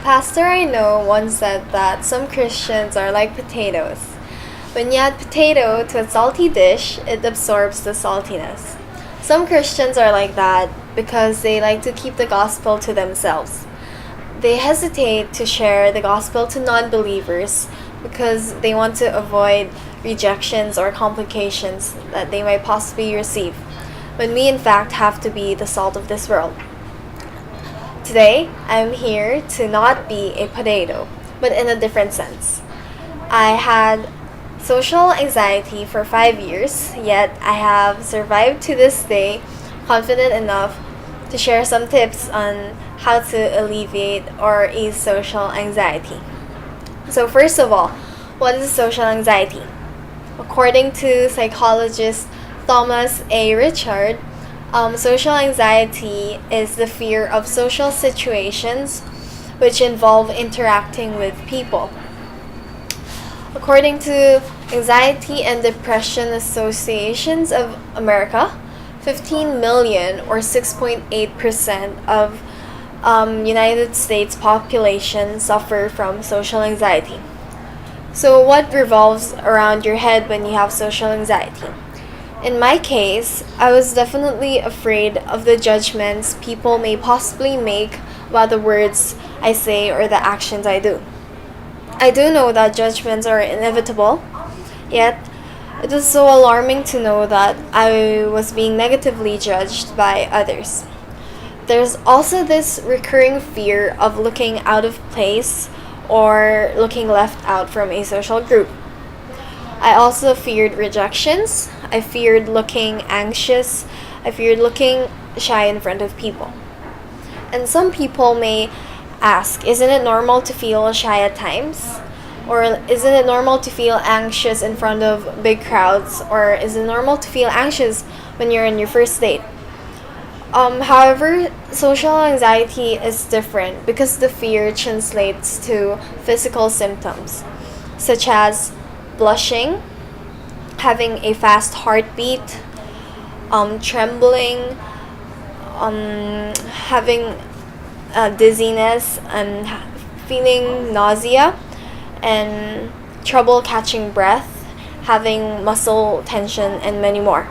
pastor I know once said that some Christians are like potatoes. When you add potato to a salty dish, it absorbs the saltiness. Some Christians are like that because they like to keep the gospel to themselves. They hesitate to share the gospel to non believers because they want to avoid rejections or complications that they might possibly receive, when we in fact have to be the salt of this world. Today, I'm here to not be a potato, but in a different sense. I had social anxiety for 5 years, yet I have survived to this day confident enough to share some tips on how to alleviate or ease social anxiety. So, first of all, what is social anxiety? According to psychologist Thomas A. Richard, social anxiety is the fear of social situations which involve interacting with people. According to Anxiety and Depression Associations of America, 15 million or 6.8% of United States population suffer from social anxiety. So what revolves around your head when you have social anxiety? In my case, I was definitely afraid of the judgments people may possibly make about the words I say or the actions I do. I do know that judgments are inevitable, yet it was so alarming to know that I was being negatively judged by others. There's also this recurring fear of looking out of place or looking left out from a social group. I also feared rejections. I feared looking anxious. I feared looking shy in front of people. And some people may ask, isn't it normal to feel shy at times? Or isn't it normal to feel anxious in front of big crowds? Or is it normal to feel anxious when you're in your first date? However, social anxiety is different because the fear translates to physical symptoms, such as blushing, having a fast heartbeat, trembling, having dizziness, and feeling nausea, and trouble catching breath, having muscle tension, and many more.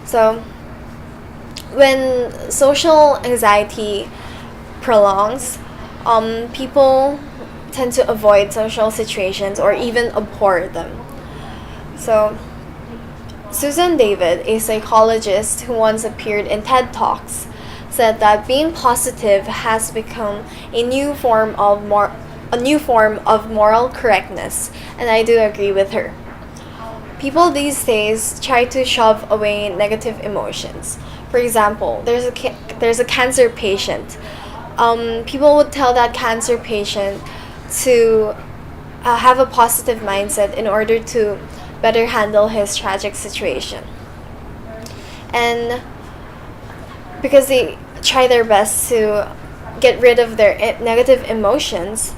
So, when social anxiety prolongs, people tend to avoid social situations or even abhor them. So, Susan David, a psychologist who once appeared in TED Talks, said that being positive has become a new form of moral correctness, and I do agree with her. People these days try to shove away negative emotions. For example, there's a cancer patient. People would tell that cancer patient to have a positive mindset in order to better handle his tragic situation. And because they try their best to get rid of their negative emotions,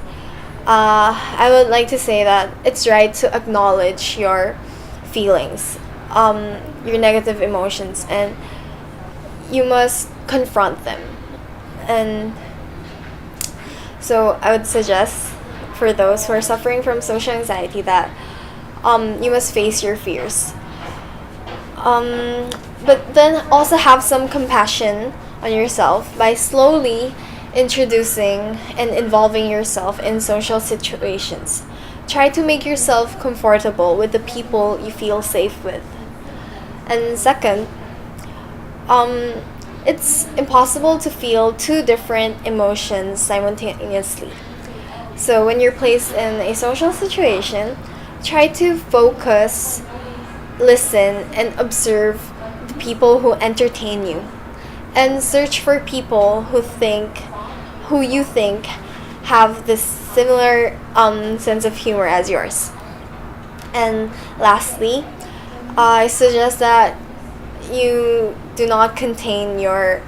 I would like to say that it's right to acknowledge your feelings, your negative emotions, and you must confront them. And so I would suggest for those who are suffering from social anxiety that you must face your fears. But then also have some compassion on yourself by slowly introducing and involving yourself in social situations. Try to make yourself comfortable with the people you feel safe with. And second, it's impossible to feel two different emotions simultaneously. So when you're placed in a social situation, try to focus, listen, and observe the people who entertain you. And search for people who you think have this similar sense of humor as yours. And lastly, I suggest that you do not contain your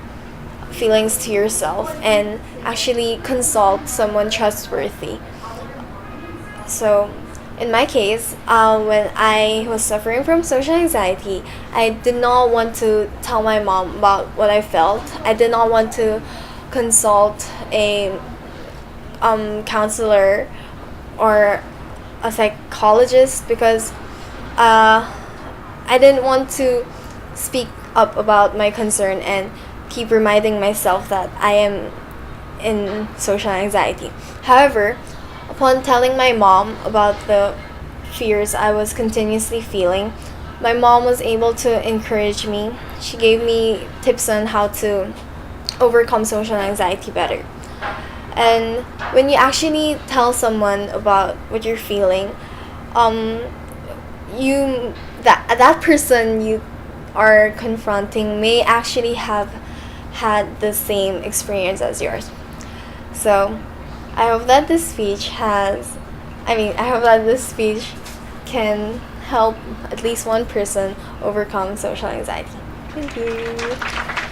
feelings to yourself and actually consult someone trustworthy. So, in my case, when I was suffering from social anxiety, I did not want to tell my mom about what I felt. I did not want to consult a counselor or a psychologist because I didn't want to speak up about my concern and keep reminding myself that I am in social anxiety. However, upon telling my mom about the fears I was continuously feeling, my mom was able to encourage me. She gave me tips on how to overcome social anxiety better. And when you actually tell someone about what you're feeling, um, you that person you are confronting may actually have had the same experience as yours. So, I hope that this speech I hope that this speech can help at least one person overcome social anxiety. Thank you.